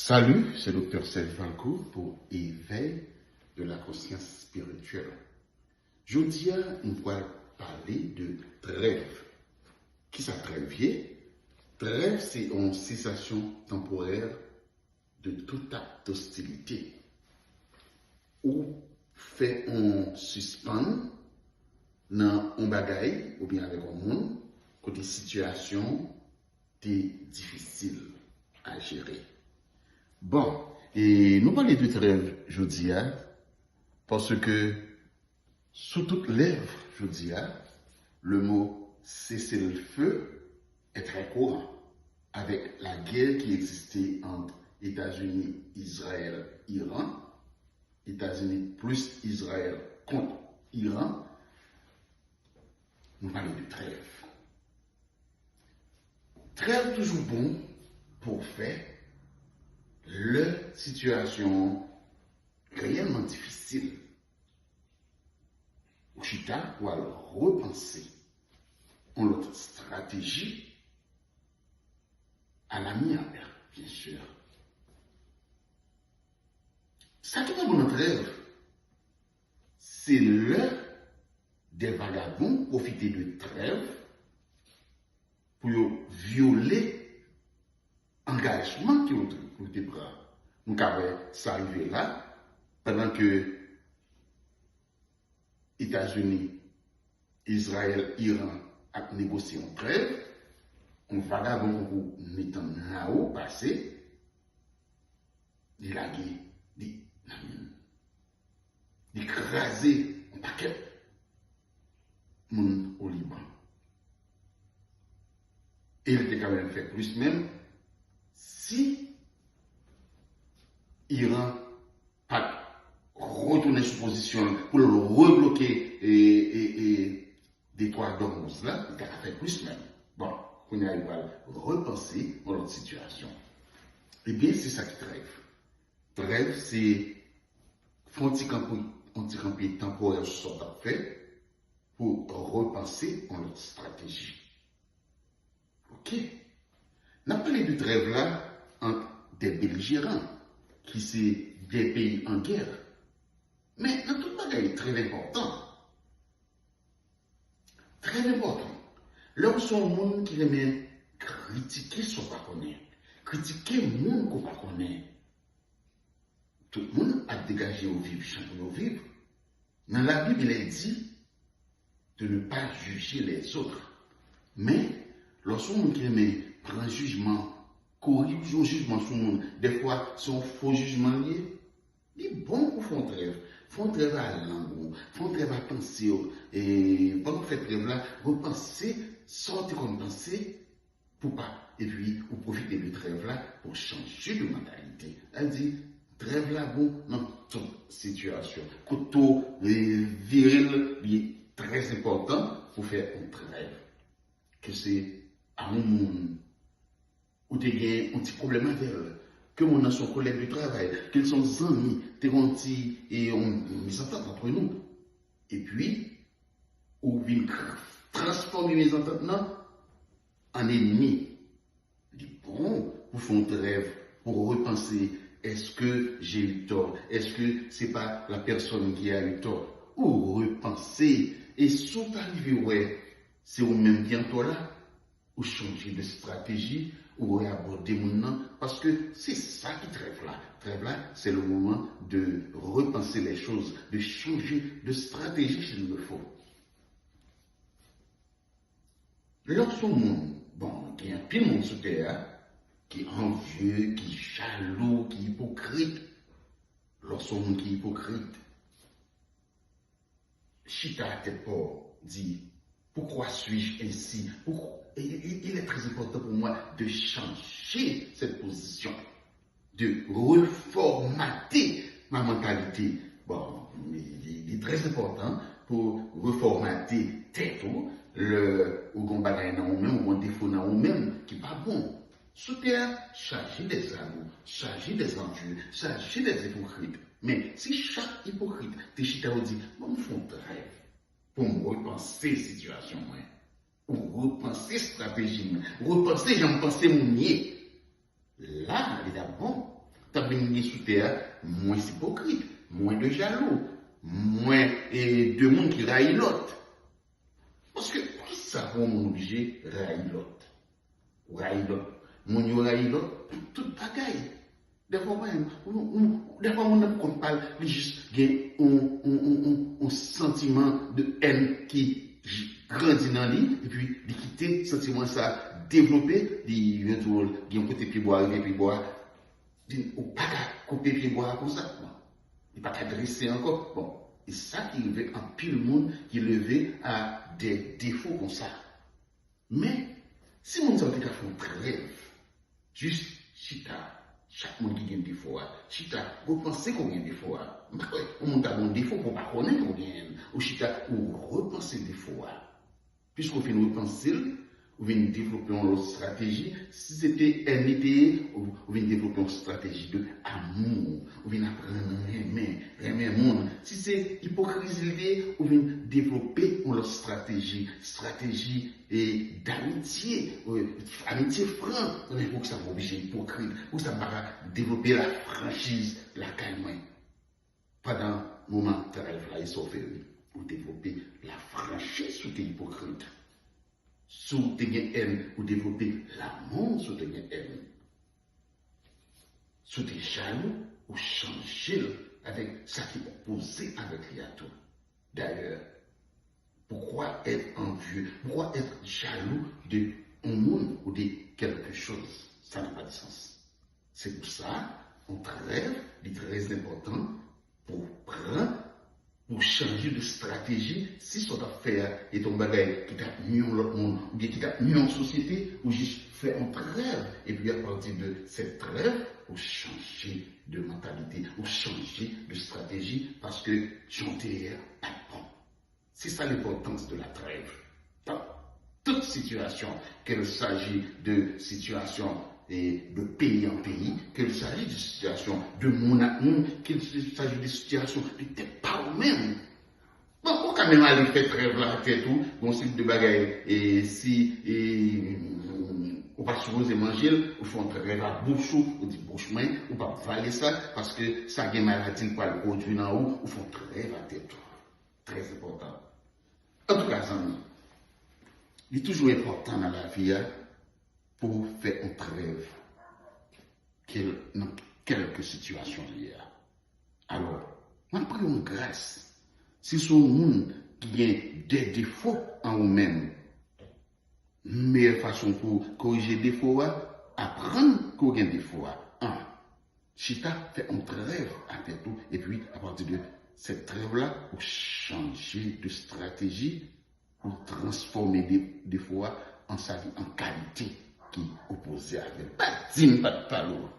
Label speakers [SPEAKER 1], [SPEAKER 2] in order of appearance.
[SPEAKER 1] Salut, c'est Dr. Serge Falco pour Éveil de la conscience spirituelle. Aujourd'hui, on va parler de trêve. Qui ça trêve? Trêve, c'est une cessation temporaire de toute acte d'hostilité. Ou fait un suspend dans un bagaille ou bien avec un monde côté situation est difficile à gérer. Bon, et nous parlons de trêve jeudi, parce que sous toutes lèvres jeudi, le mot cesser le feu est très courant avec la guerre qui existait entre États-Unis, Israël, Iran, États-Unis plus Israël contre Iran. Nous parlons de trêve. Trêve toujours bon pour faire la situation réellement difficile. Ou chita ou alors repenser en notre stratégie à la mienne, bien sûr. Ça qui est mon rêve, c'est l'heure des vagabonds profiter de trêve pour violer l'engagement qui ont été pris. Nous avons ça arrivé là, pendant que États-Unis, Israël, Iran a négocié en trêve, on vagabond pour Netanyahu passé, il a écrasé un paquet monde au Liban. Et il était quand même fait plus même si Iran a retourné sur position pour le rebloquer et détroit d'Ormuz là, il a fait plus même. Bon, on arrive à repenser dans notre situation. Eh bien, c'est ça qui trêve. Trêve, c'est un petit campi temporaire sur ce qu'on a fait pour repenser en notre stratégie. Ok? On a parlé de trêve là entre des belligérants, qui c'est des pays en guerre. Mais dans tout le monde, très important. Très important. Là, sont monde qui aiment critiquer ce qu'on connaît, critiquer le monde qu'on ne connaît. Tout le monde a dégagé au vivre, champion au vivre. Dans la Bible, il est dit de ne pas juger les autres. Mais lorsqu'on aime prendre jugement, corrige un jugement sur le monde, des fois, son faux jugement lié, il est bon pour faire trêve. Font trêve à la langue, font trêve à penser. Et pendant que vous faites trêve là, repensez, sortez comme pensée pour pas. Et puis, vous profitez de trêve là pour changer de mentalité. Elle dit, trêve là, bon, dans toute situation. Couteau, viril, il est très important pour faire un trêve. Que c'est à un monde où tu as un petit problème avec elle. Que mon a son collègue de travail, qu'ils sont amis, t'es gentil et on s'entend entre nous. Et puis, on vient transformer mes entendements en ennemis. Dit bon, vous faites un rêve pour repenser, est-ce que j'ai eu tort? Est-ce que c'est pas la personne qui a eu tort? Ou repenser, et si vous arrivez, ouais, c'est vous-même bientôt là, ou changer de stratégie, ou réaborder mon nom, parce que c'est ça qui trêve là. Trêve là, c'est le moment de repenser les choses, de changer de stratégie s'il le faut. Lorsqu'on monde, bon, il y a un pile monde sur terre, qui est envieux, qui est jaloux, qui est hypocrite. Lorsqu'on monde qui est hypocrite, Chita à tête pour dit, pourquoi suis-je ainsi? Il est très important pour moi de changer cette position, de reformater ma mentalité. Bon, il est très important pour reformater tête ou qu'on bagaille dans nous-mêmes, ou qu'on défaut dans nous-mêmes, qui n'est pas bon. Sous terre, charger des amours, charger des envieux, charger des hypocrites. Mais si chaque hypocrite, te chita ou dit, bon, me font rêve pour me repenser la situation, ou repenser la stratégie, repenser, j'en pensais mon nier. Là, il est bon, t'as bien sous terre, moins hypocrite, moins de jaloux, moins de monde qui raille l'autre. Parce que, qui ça pour nous obligé de railler l'autre? Railler l'autre. Mon yo raille l'autre, tout bagaille. Des fois, on ne parle juste un sentiment de haine qui grandit dans lui, et puis, de quitter ce sentiment ça, développer, il y a un côté pied bois, ou pas couper pied bois comme ça. Non. Il n'est pas dresser encore. Bon. Et ça qui levé en pile monde qui levé à des défauts comme ça. Mais, si on s'en fait un rêve, juste, chita, chaque monde qui a un défaut, chita, vous pensez qu'on a un défaut. On a un défaut pour ne pas connaître qu'on a. Ou chita, ou repenser des défauts. Puisqu'on fait nous repenser, ou bien développer une stratégie. Si c'était NIT, ou bien développer une stratégie de amour, ou bien apprendre à aimer le monde. Si c'est hypocrisie, ou bien développer une stratégie d'amitié, amitié franc, pour que ça va obligé hypocrite, pour que ça va développer la franchise, la calme. Pendant le moment où tu arrives là, ils sont faits, pour développer la franchise sous tes hypocrites. Sous tes haine, ou développer l'amour sous tes haine. Sous tes jaloux, ou changer avec ça qui est opposé avec les atouts. D'ailleurs, pourquoi être envieux? Pourquoi être jaloux d'un monde ou de quelque chose? Ça n'a pas de sens. C'est pour ça, notre rêve est très important pour prendre, pour changer de stratégie, si son affaire est un bagage qui t'a mis en l'autre monde, ou bien qui t'a mis en société, ou juste faire un rêve, et puis à partir de cette rêve, ou changer de mentalité, ou changer de stratégie, parce que chanter pas bon. C'est ça l'importance de la trêve. Dans toute situation, qu'il s'agit de situation de pays en pays, qu'il s'agit de situation de monde à monde, qu'il s'agit de situation de tes parents même. Bon, on quand même aller faire trêve là, faire tout, bon type de bagaille, et si, on va supposer manger, on fait un trêve à bouche, on dit bouche main, on va valer ça, parce que ça a une maladie pour le produit dans haut, on fait un trêve à tête. Très important. En tout cas, il est toujours important dans la vie pour faire un rêve dans quelques situations liées. Alors, on prie en grâce. Si ce monde qui a des défauts en eux-mêmes, meilleure façon pour corriger les défauts, apprendre qu'on a des défauts. Chita fait un rêve après tout, et puis à partir de cette rêve-là, pour changer de stratégie, pour transformer des fois en sa vie en qualité qui est opposée avec pas de palo.